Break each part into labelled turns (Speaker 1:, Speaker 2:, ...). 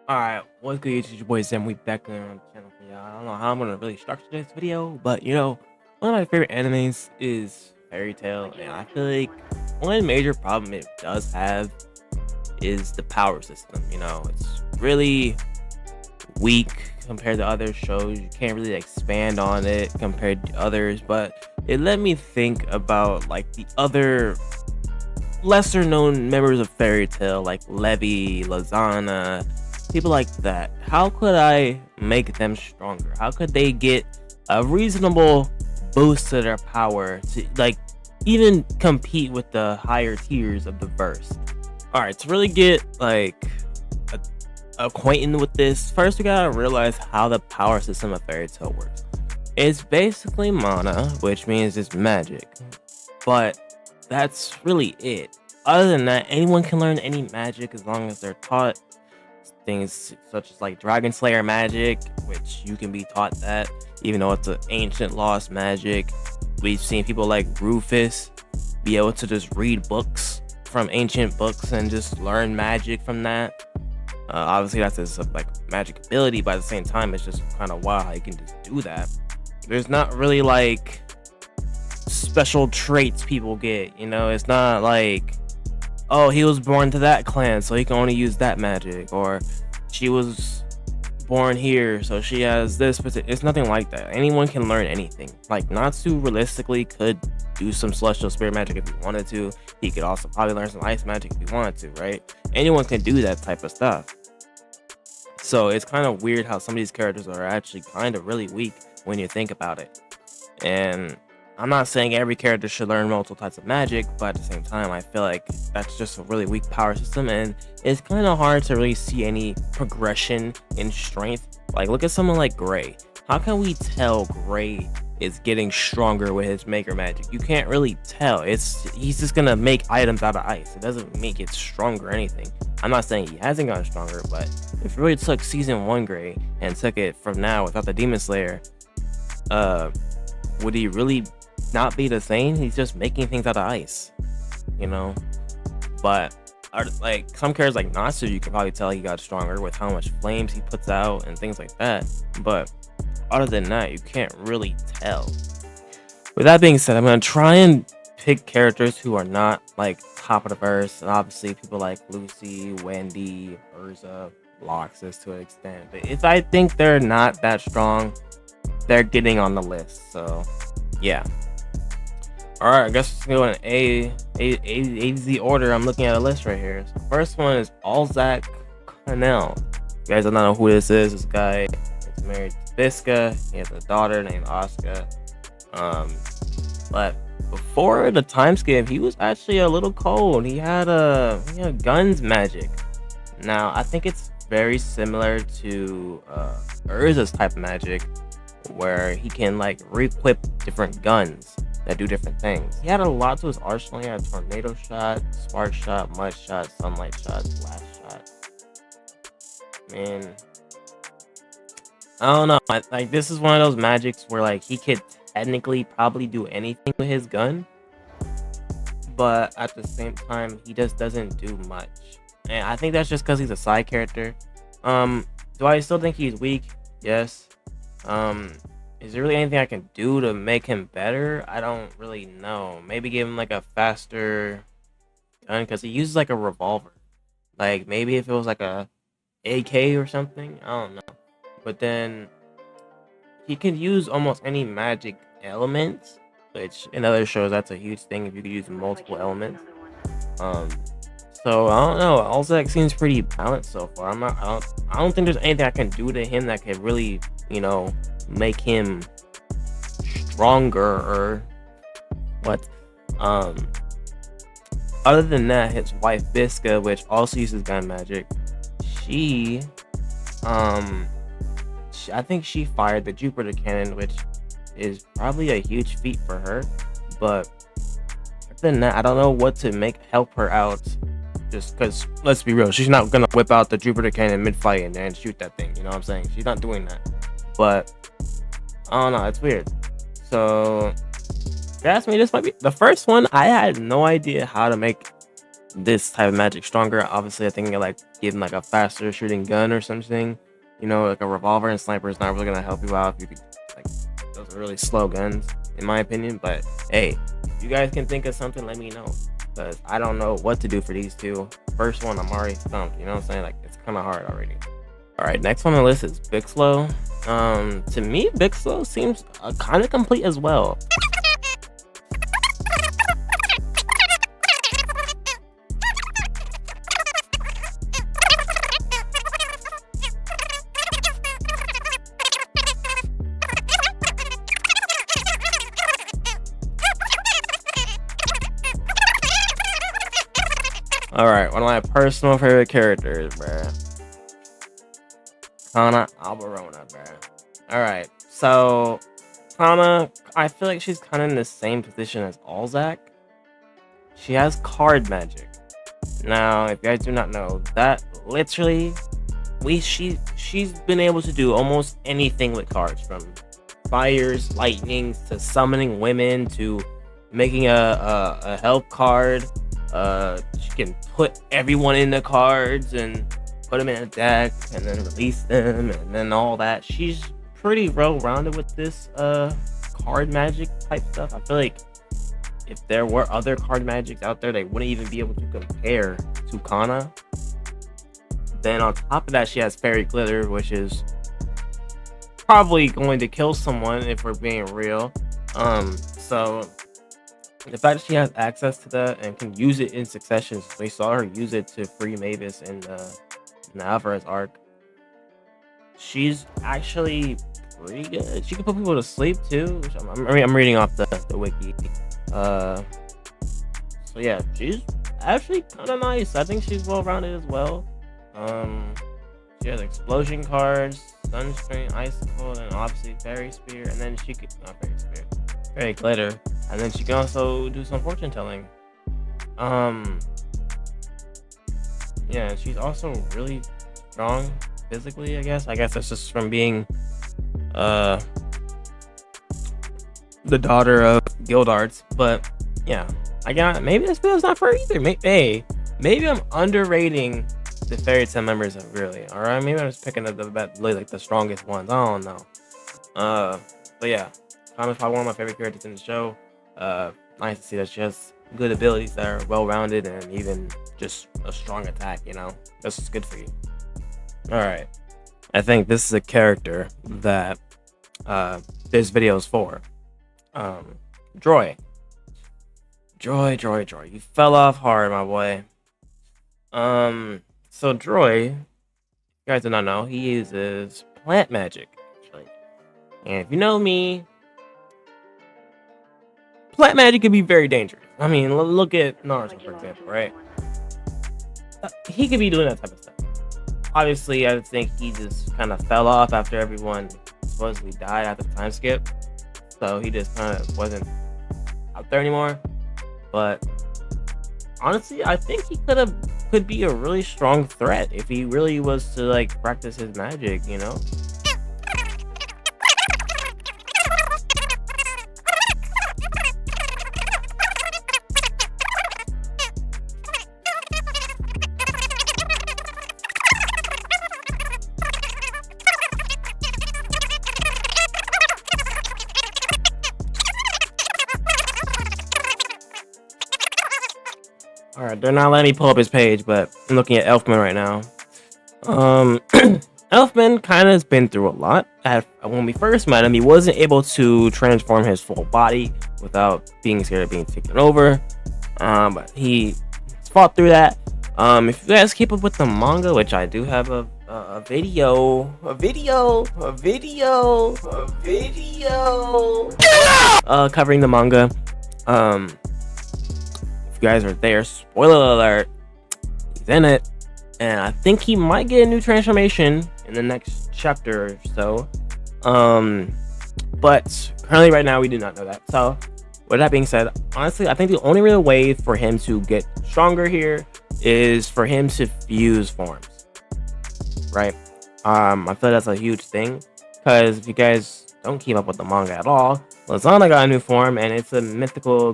Speaker 1: Alright, what's good YouTube, your boy Sam, we back on the channel for y'all. I don't know how I'm gonna really structure this video, but one of my favorite animes is Fairy Tail, and I feel like one major problem it does have is the power system. It's really weak compared to other shows. You can't really expand on it compared to others, but it let me think about like the other lesser known members of Fairy Tail, like Levi, Lazana, people like that. How could I make them stronger? How could they get a reasonable boost to their power to like even compete with the higher tiers of the verse? All right, to really get like acquainted with this, first we gotta realize how the power system of Fairy Tail works. It's basically mana, which means it's magic, but that's really it. Other than that, anyone can learn any magic as long as they're taught things such as like Dragon Slayer magic, which you can be taught that even though it's an ancient lost magic. We've seen people like Rufus be able to just read books from ancient books and just learn magic from that. Obviously that's his like magic ability, but at the same time it's just kind of wild how you can just do that. There's not really like special traits people get, it's not like, oh, he was born to that clan so he can only use that magic, or she was born here so she has this. It's nothing like that. Anyone can learn anything. Like Natsu realistically could do some celestial spirit magic if he wanted to. He could also probably learn some ice magic if he wanted to, right? Anyone can do that type of stuff. So it's kind of weird how some of these characters are actually kind of really weak when you think about it. And I'm not saying every character should learn multiple types of magic, but at the same time, I feel like that's just a really weak power system, and it's kind of hard to really see any progression in strength. Like, look at someone like Gray. How can we tell Gray is getting stronger with his Maker magic? You can't really tell. He's just gonna make items out of ice. It doesn't make it stronger or anything. I'm not saying he hasn't gotten stronger, but if you really took Season 1 Gray and took it from now without the Demon Slayer, would he really not be the same? He's just making things out of ice, but like some characters like Natsu, you can probably tell he got stronger with how much flames he puts out and things like that, but other than that you can't really tell. With that being said, I'm gonna try and pick characters who are not like top of the verse, and obviously people like Lucy, Wendy, Urza, Loxus to an extent, but if I think they're not that strong, they're getting on the list. So yeah. Alright, I guess let's go in A to Z order. I'm looking at a list right here. So first one is Alzak Connell. You guys don't know who this is. This guy is married to Visca. He has a daughter named Asuka. But before the time skip, he was actually a little cold. He had guns magic. Now I think it's very similar to Urza's type of magic, where he can like re-equip different guns that do different things. He had a lot to his arsenal. He had tornado shot, spark shot, mud shot, sunlight shot, blast shot. Man, I don't know. Like this is one of those magics where like he could technically probably do anything with his gun, but at the same time he just doesn't do much. And I think that's just because he's a side character. Do I still think he's weak? Yes. Is there really anything I can do to make him better? I don't really know. Maybe give him like a faster gun, because he uses like a revolver. Like maybe if it was like a AK or something, I don't know. But then he can use almost any magic element, which in other shows that's a huge thing if you could use multiple elements. So I don't know. Alzak seems pretty balanced so far. I don't think there's anything I can do to him that could really, make him stronger or what. Other than that, his wife Visca, which also uses gun magic, I think she fired the Jupiter cannon, which is probably a huge feat for her. But other than that, I don't know what to help her out. Just because, let's be real, she's not gonna whip out the Jupiter cannon mid-fight and then shoot that thing. You know what I'm saying? She's not doing that. But I don't know, it's weird. So you ask me, this might be the first one. I had no idea how to make this type of magic stronger. Obviously, I think like getting like a faster shooting gun or something. You know, like a revolver and sniper is not really gonna help you out if you could like those are really slow guns, in my opinion. But hey, if you guys can think of something, let me know. Because I don't know what to do for these two. First one, I'm already stumped. You know what I'm saying? Like it's kind of hard already. All right, next on the list is Bixlow. To me, Bixlow seems kind of complete as well. All right, one of my personal favorite characters, bruh. Kana Alberona, bruh. All right, so Kana, I feel like she's kind of in the same position as Alzak. She has card magic. Now, if you guys do not know, that literally, she's been able to do almost anything with cards, from fires, lightnings, to summoning women, to making a help card. She can put everyone in the cards and put them in a deck and then release them and then all that. She's pretty well-rounded with this card magic type stuff. I feel like if there were other card magics out there, they wouldn't even be able to compare to Kana. Then on top of that, she has Fairy Glitter, which is probably going to kill someone if we're being real. So the fact that she has access to that and can use it in succession, we saw her use it to free Mavis in the Alvarez arc. She's actually pretty good. She can put people to sleep too. Which I'm reading off the wiki. So yeah, she's actually kind of nice. I think she's well-rounded as well. She has explosion cards, Sunstream, Icicle, and obviously Fairy Spear, and then she could not Fairy Spear, Fairy Glitter, and then she can also do some fortune telling. Yeah, she's also really strong physically, I guess. That's just from being the daughter of Guildarts. But yeah, maybe this video's not for her either. Maybe I'm underrating the Fairy Tail members really. All right, maybe I'm just picking like the strongest ones. I don't know. But yeah, Kana's probably one of my favorite characters in the show. Nice to see that she has good abilities that are well-rounded and even just a strong attack. You know, that's just good for you. All right, I think this is a character that this video is for. Droy. You fell off hard, my boy. So Droy, you guys do not know, he uses plant magic, actually. And if you know me, plant magic can be very dangerous. I mean, look at Naruto, for example, right? He could be doing that type of stuff. Obviously, I think he just kind of fell off after everyone supposedly died after the time skip. So he just kind of wasn't out there anymore. But honestly, I think he could be a really strong threat if he really was to like practice his magic, you know? All right, they're not letting me pull up his page, but I'm looking at Elfman right now. Elfman kind of has been through a lot. When we first met him, he wasn't able to transform his full body without being scared of being taken over. But he fought through that. If you guys keep up with the manga, which I do have a video covering the manga. If you guys are there, spoiler alert, he's in it, and I think he might get a new transformation in the next chapter or so. But currently right now we do not know that. So with that being said, honestly, I think the only real way for him to get stronger here is for him to fuse forms, right? I feel that's a huge thing, because if you guys don't keep up with the manga at all, Lizana got a new form, and it's a mythical,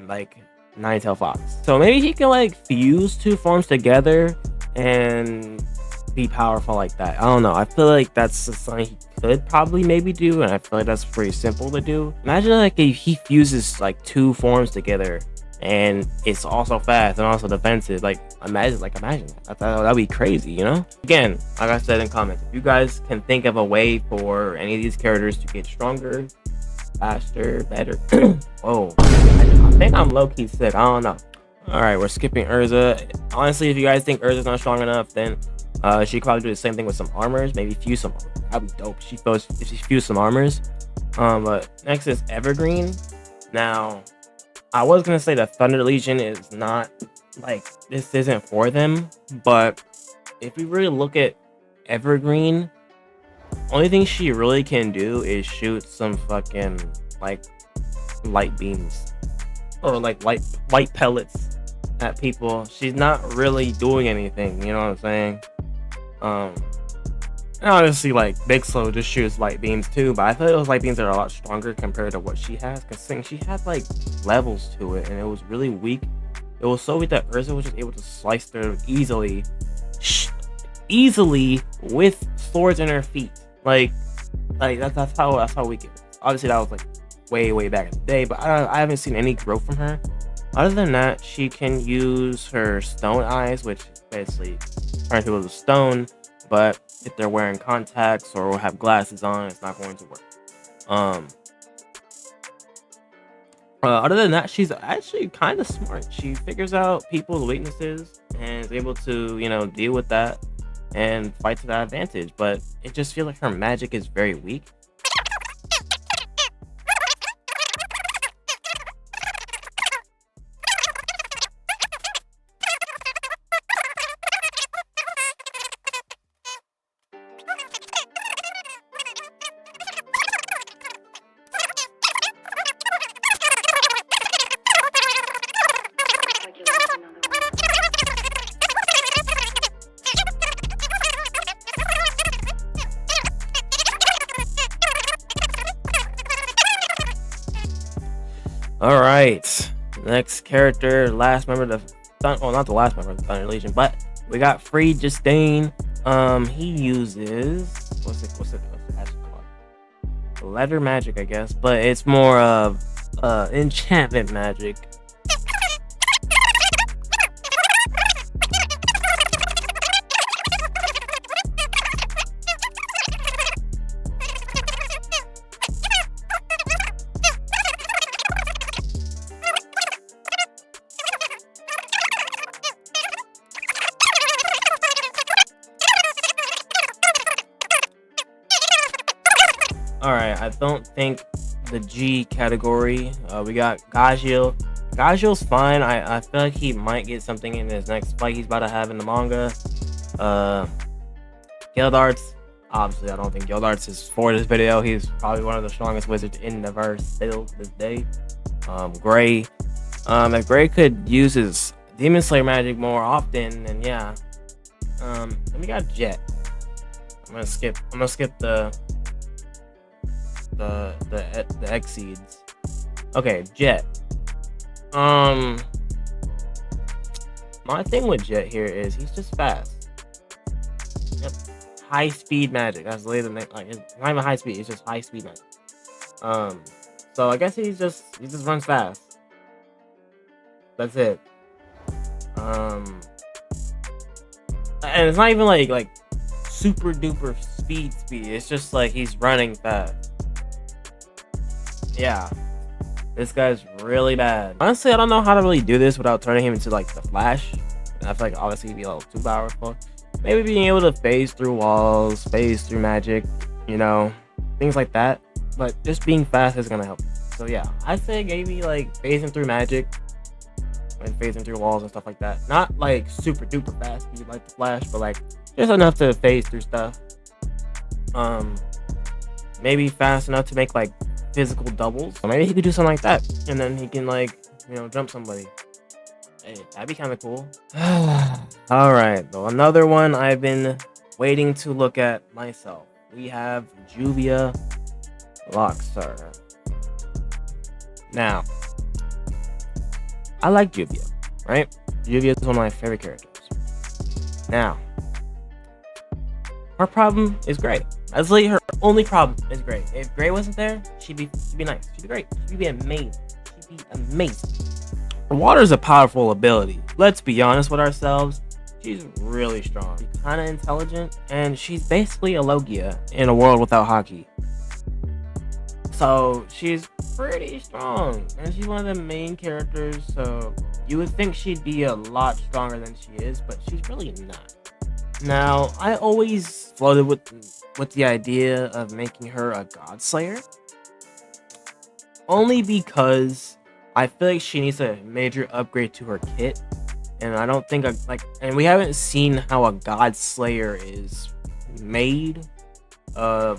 Speaker 1: like nine-tailed fox. So maybe he can like fuse two forms together and be powerful like that. I don't know. I feel like that's just something he could probably maybe do, and I feel like that's pretty simple to do. Imagine like if he fuses like two forms together, and it's also fast and also defensive. Like imagine that'd be crazy, you know? Again, like I said in comments, if you guys can think of a way for any of these characters to get stronger, faster, better. Whoa, I think I'm low-key sick. I don't know. All right, we're skipping Urza. Honestly, if you guys think Urza's not strong enough, then she could probably do the same thing with some armors. Maybe fuse some. That'd be dope. If she fused some armors. But next is Evergreen. Now, I was gonna say the Thunder Legion is not like this isn't for them, but if we really look at Evergreen, only thing she really can do is shoot some fucking like light beams or like light pellets at people. She's not really doing anything, you know what I'm saying? And obviously like Big Slow just shoots light beams too, but I feel like those light beams are a lot stronger compared to what she has, because she had like levels to it and it was really weak. It was so weak that Urza was just able to slice through easily with swords in her feet. Like that's how weak it was. Obviously that was like way back in the day, but I haven't seen any growth from her. Other than that, she can use her stone eyes, which basically turns people to stone, but if they're wearing contacts or have glasses on, it's not going to work. Other than that, she's actually kind of smart. She figures out people's weaknesses and is able to, you know, deal with that and fight to that advantage. But it just feels like her magic is very weak. All right, next character, last member of the not the last member of the Thunder Legion, but we got Free Justine. He uses what's it actually called? Letter magic, I guess, but it's more of enchantment magic. All right, I don't think the G category. We got Gajeel. Gajeel's fine. I feel like he might get something in his next fight he's about to have in the manga. Gildarts. Obviously, I don't think Gildarts is for this video. He's probably one of the strongest wizards in the verse still to this day. Gray. If Gray could use his Demon Slayer magic more often, then yeah. Then we got Jet. I'm gonna skip the Exceeds. Okay, Jet. My thing with Jet here is he's just fast. Yep. High speed magic. That's literally the name. Like, it's not even high speed, it's just high speed magic. So I guess he just runs fast. That's it. And it's not even like super duper speed. It's just like he's running fast. Yeah, this guy's really bad. Honestly, I don't know how to really do this without turning him into like the Flash. And I feel like obviously he'd be a little too powerful. Maybe being able to phase through walls, phase through magic, you know, things like that. But just being fast is gonna help. So yeah, I say maybe like phasing through magic and phasing through walls and stuff like that. Not like super duper fast speed like the Flash, but like just enough to phase through stuff. Maybe fast enough to make like physical doubles. So maybe he could do something like that, and then he can like, you know, jump somebody. Hey, that'd be kind of cool. All right, though, another one I've been waiting to look at myself. we have Juvia Loxar. Now, I like Juvia, right? Juvia is one of my favorite characters. Now, her problem is Gray. That's literally her only problem is Gray. If Gray wasn't there, she'd be nice. She'd be great. She'd be amazing. She'd be amazing. Water is a powerful ability. Let's be honest with ourselves. She's really strong, kind of intelligent, and she's basically a Logia in a world without hockey. So she's pretty strong, and she's one of the main characters. So you would think she'd be a lot stronger than she is, but she's really not. Now, I always floated with the idea of making her a God Slayer, only because I feel like she needs a major upgrade to her kit, and I don't think and we haven't seen how a God Slayer is made.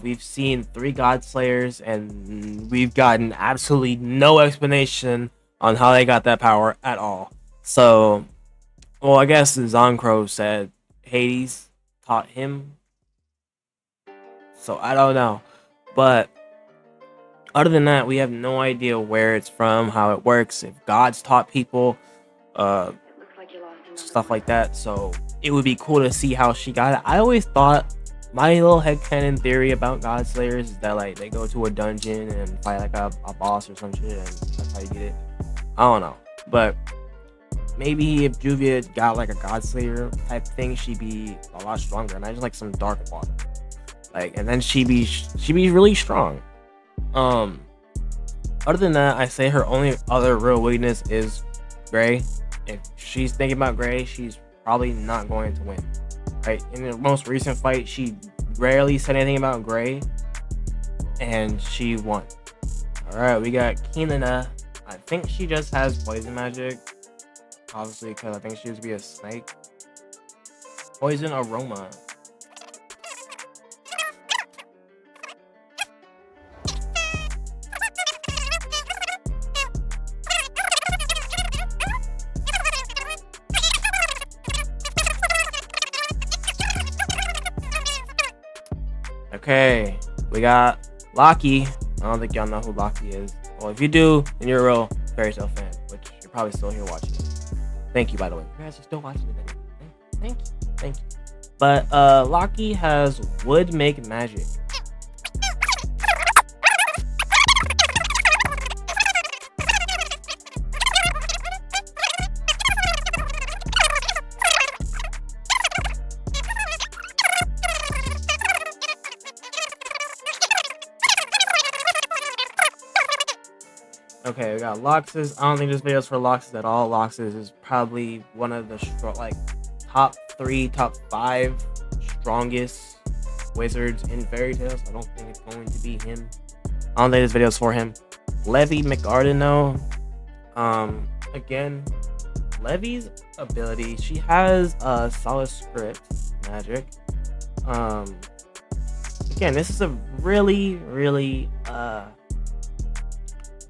Speaker 1: We've seen 3 God Slayers, and we've gotten absolutely no explanation on how they got that power at all. So, well, I guess Zonkro said Hades taught him. So I don't know, but other than that, we have no idea where it's from, how it works, if gods taught people, stuff like that. So it would be cool to see how she got it. I always thought, my little headcanon theory about God Slayers is that like they go to a dungeon and fight like a boss or some shit, and that's how you get it. I don't know, but maybe if Juvia got like a God Slayer type thing, she'd be a lot stronger. Imagine like some dark water, and then she'd be really strong. Other than that, I say her only other real weakness is Gray. If she's thinking about Gray, she's probably not going to win. Right? In the most recent fight, she rarely said anything about Gray, and she won. Alright, we got Kinana. I think she just has poison magic. Obviously, because I think she used to be a snake. Poison aroma. Okay, we got Locky. I don't think y'all know who Locky is. Well, if you do, then you're a real Fairy Tail fan, which you're probably still here watching it. Thank you, by the way. You guys are still watching the video. Thank you. But Locky has would make magic. Okay, we got Loxus. I don't think this video is for Loxus at all. Loxus is probably one of the top 3, top 5 strongest wizards in Fairy Tails. I don't think it's going to be him. I don't think this video is for him. Levy McArdin though. Again, Levy's ability, she has a solid script magic. Again, this is a really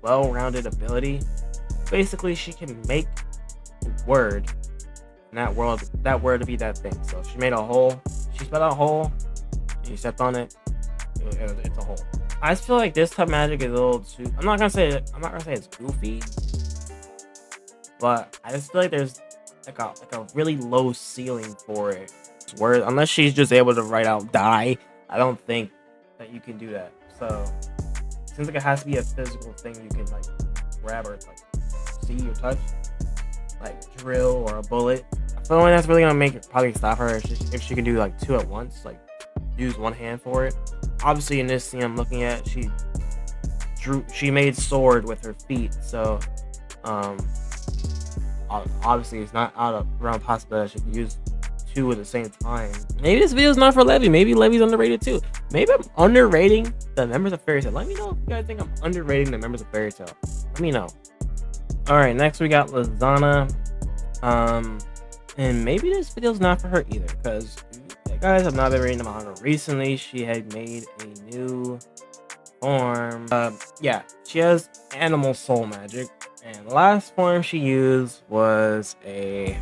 Speaker 1: well-rounded ability. Basically, she can make a word in that word to be that thing. So if she made a hole, she spelled out hole, and you stepped on it, it's a hole. I just feel like this type of magic is a little too. I'm not gonna say it's goofy, but I just feel like there's like a really low ceiling for it. Word, unless she's just able to write out die, I don't think that you can do that. So it seems like it has to be a physical thing you can like grab or like see or touch, like drill or a bullet. I feel like that's really gonna probably stop her if she can do like 2 at once, like use one hand for it. Obviously, in this scene I'm looking at, she made sword with her feet, so obviously it's not out of realm possibility she can use 2 at the same time. Maybe this video is not for Levy. Maybe Levy's underrated too. Maybe I'm underrating the members of Fairy Tail. Let me know if you guys think I'm underrating the members of Fairy Tail. Let me know. All right, next we got Lizana. And maybe this video's not for her either, because you guys have not been reading the manga recently. She had made a new form. Yeah, she has animal soul magic, and the last form she used was a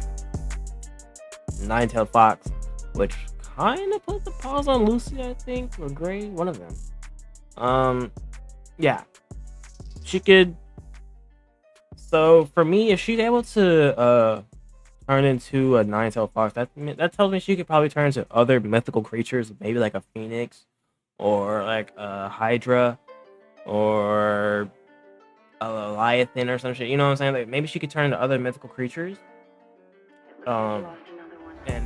Speaker 1: 9-tailed fox, which kind of put the pause on Lucy, I think, or Gray, one of them. Yeah, she could. So for me, if she's able to turn into a nine-tailed fox, that tells me she could probably turn into other mythical creatures, maybe like a phoenix, or like a hydra, or a leviathan or some shit. You know what I'm saying? Like maybe she could turn into other mythical creatures, and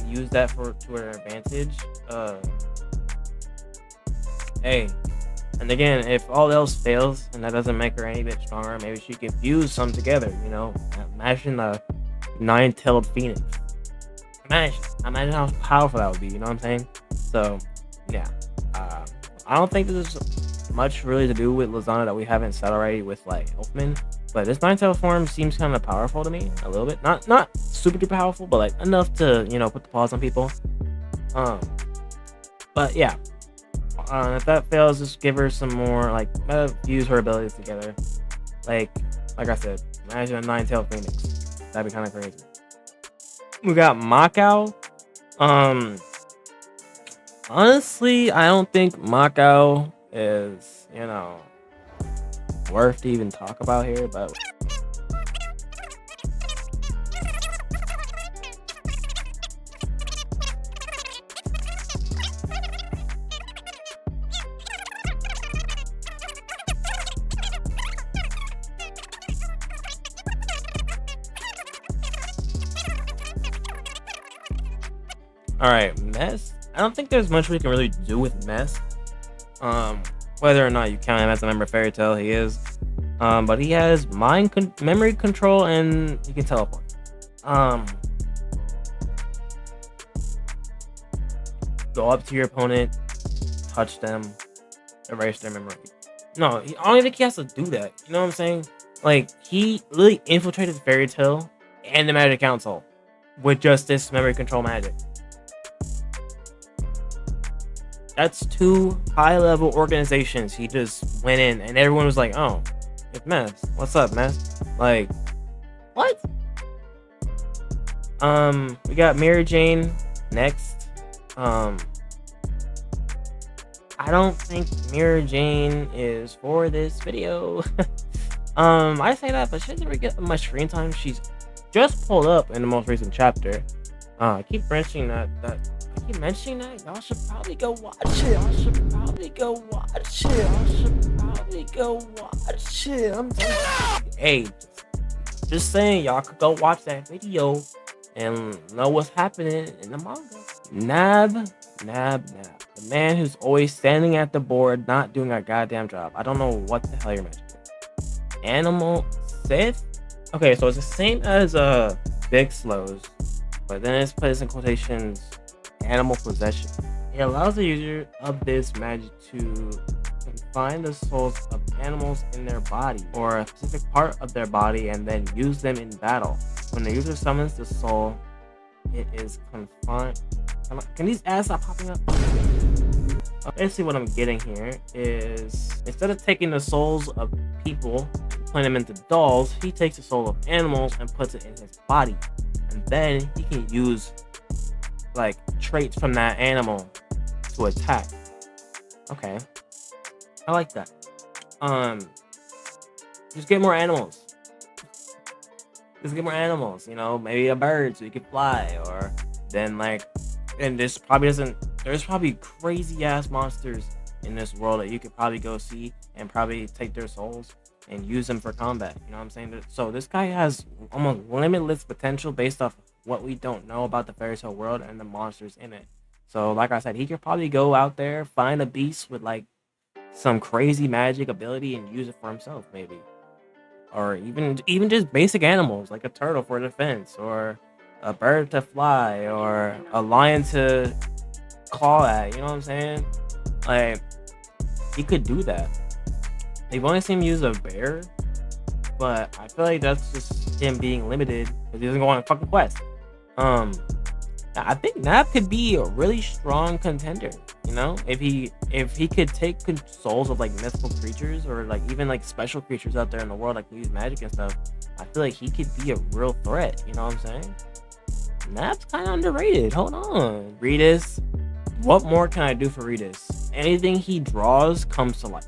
Speaker 1: use that to her advantage. Hey, and again, if all else fails and that doesn't make her any bit stronger, maybe she could fuse some together. You know, imagine a nine-tailed phoenix. Imagine how powerful that would be. You know what I'm saying? So, yeah. I don't think there's much really to do with Lizana that we haven't said already with like Elfman, but this nine-tailed form seems kind of powerful to me a little bit. Not super duper powerful, but like enough to put the pause on people. But yeah. If that fails, just give her some more, like, fuse her abilities together. Like I said, imagine a nine-tailed phoenix. That'd be kind of crazy. We got Makao. Honestly, I don't think Makao is, worth to even talk about here, but all right, Mess. I don't think there's much we can really do with Mess. Whether or not you count him as a member of Fairy Tail, he is. But he has memory control and he can teleport. Go up to your opponent, touch them, erase their memory. No, I don't think he has to do that. You know what I'm saying? Like, he really infiltrated Fairy Tail and the Magic Council with just this memory control magic. That's two high-level organizations. He just went in, and everyone was like, "Oh, it's Mess. What's up, Mess?" Like, what? We got Mary Jane next. I don't think Mary Jane is for this video. I say that, but she doesn't really get much screen time. She's just pulled up in the most recent chapter. I keep mentioning that. Y'all should probably go watch it. I'm hey, just saying, y'all could go watch that video and know what's happening in the manga. Nab, the man who's always standing at the board, not doing a goddamn job. I don't know what the hell you're mentioning. Animal Sith? Okay, so it's the same as Big Slows, but then it's placed in quotations. Animal possession. It allows the user of this magic to confine the souls of animals in their body or a specific part of their body and then use them in battle. When the user summons the soul, it is confined. Can these ads stop popping up? Basically what I'm getting here is, instead of taking the souls of people, putting them into dolls, he takes the soul of animals and puts it in his body. And then he can use like traits from that animal to attack. Okay, I like that. Just get more animals. Maybe a bird so you can fly, or then and there's probably crazy ass monsters in this world that you could probably go see and probably take their souls and use them for combat. You know what I'm saying? So this guy has almost limitless potential based off what we don't know about the Fairy Tail world and the monsters in it. So like I said, he could probably go out there, find a beast with like some crazy magic ability and use it for himself, maybe. Or even just basic animals like a turtle for defense, or a bird to fly, or a lion to claw at. You know what I'm saying? Like, he could do that. They've only seen him use a bear, but I feel like that's just him being limited because he doesn't go on a fucking quest. I think Nab could be a really strong contender, if he could take souls of like mythical creatures or like even like special creatures out there in the world like use magic and stuff. I feel like he could be a real threat. You know what I'm saying? Nab's kind of underrated. Hold on, Redis. what more can I do for Redis? Anything he draws comes to life.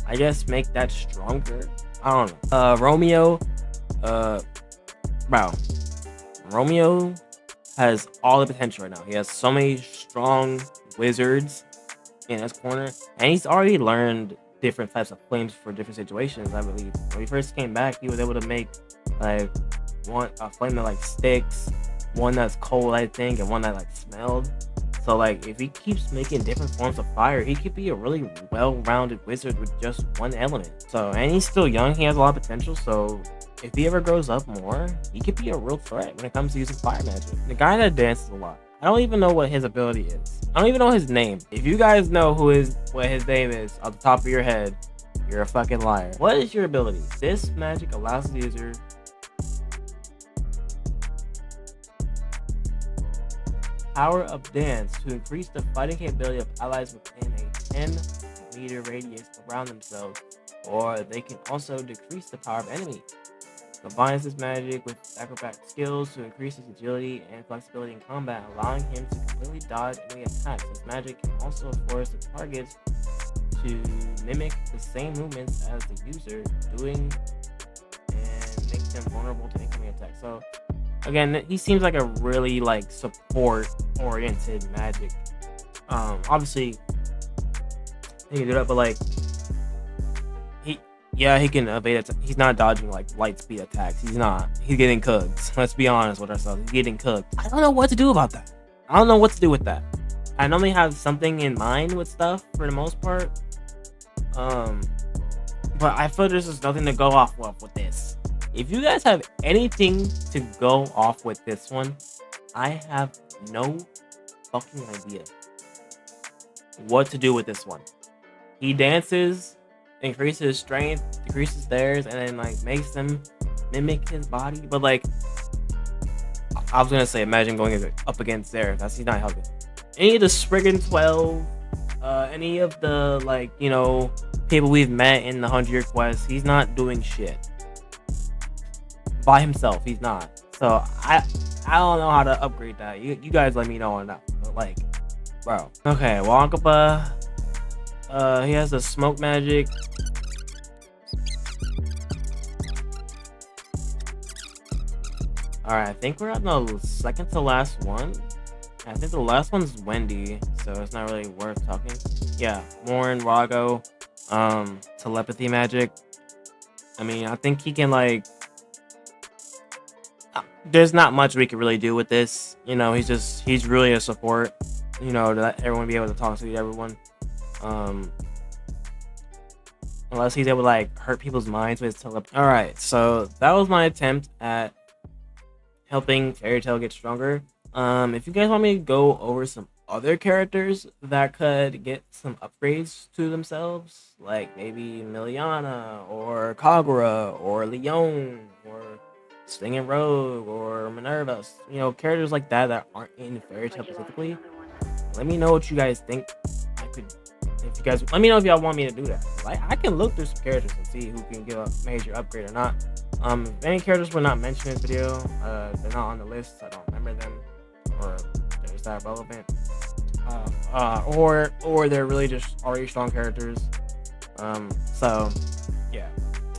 Speaker 1: I guess make that stronger. I don't know. Romeo, uh, bro, Romeo has all the potential right now. He has so many strong wizards in his corner, and he's already learned different types of flames for different situations. I believe when he first came back, he was able to make like a flame that like sticks, one that's cold, I think, and one that like smelled. So like if he keeps making different forms of fire, he could be a really well-rounded wizard with just one element. So, and he's still young, he has a lot of potential. So if he ever grows up more, he could be a real threat when it comes to using fire magic. The guy that dances a lot, I don't even know what his ability is. I don't even know his name. If you guys know what his name is off the top of your head, you're a fucking liar. What is your ability? This magic allows the user power up dance to increase the fighting capability of allies within a 10-meter radius around themselves, or they can also decrease the power of enemies. Combines this magic with acrobatic skills to increase his agility and flexibility in combat, allowing him to completely dodge enemy attacks. This magic can also force the targets to mimic the same movements as the user doing and make them vulnerable to incoming attacks. So again, he seems like a really like support oriented magic. Obviously he can do that, but like he can evade it. He's not dodging like light speed attacks. He's getting cooked. Let's be honest with ourselves. He's getting cooked. I don't know what to do about that. I don't know what to do with that. I normally have something in mind with stuff for the most part. But I feel there's just nothing to go off of with this. If you guys have anything to go off with this one, I have no fucking idea what to do with this one. He dances, increases strength, decreases theirs, and then like makes them mimic his body. But like, I was gonna say, imagine going up against theirs. He's not helping. Any of the Spriggan 12, any of the like, you know, people we've met in the 100-year quest, he's not doing shit by himself. He's not. So I don't know how to upgrade that. You guys let me know on that. But like, bro. Okay, Wonka. He has the smoke magic. All right, I think we're at the second to last one. I think the last one's Wendy, so it's not really worth talking. Yeah, Warren, Rago, telepathy magic. I mean, I think he can like. There's not much we can really do with this. You know, he's really a support. You know, to let everyone be able to talk to everyone. Unless he's able to like hurt people's minds with his telepathy. All right, so that was my attempt at helping Fairy Tail get stronger. If you guys want me to go over some other characters that could get some upgrades to themselves, like maybe Miliana or Kagura or Leon or Stinging Rogue or Minerva, you know, characters like that aren't in Fairy Tail specifically, let me know what you guys think I could. If you guys let me know if y'all want me to do that. Like, I can look through some characters and see who can give a major upgrade or not. If any characters were not mentioned in this video, they're not on the list. I don't remember them, or they're just not relevant, or they're really just already strong characters. So yeah.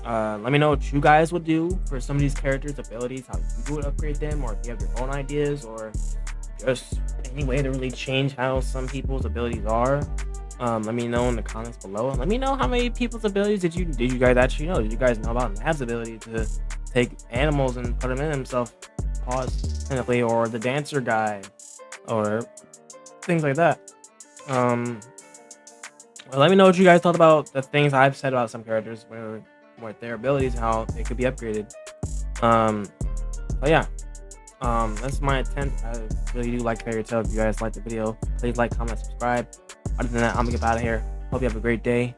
Speaker 1: Let me know what you guys would do for some of these characters' abilities, how you would upgrade them, or if you have your own ideas, or just any way to really change how some people's abilities are. Let me know in the comments below. Let me know how many people's abilities did you guys actually know? Did you guys know about Nav's ability to take animals and put them in himself, pause, technically, or the dancer guy, or things like that? Let me know what you guys thought about the things I've said about some characters, with their abilities, how they could be upgraded. But yeah, that's my attempt. I really do like Fairy Tail. If you guys liked the video, please like, comment, subscribe. Other than that, I'm gonna get out of here. Hope you have a great day.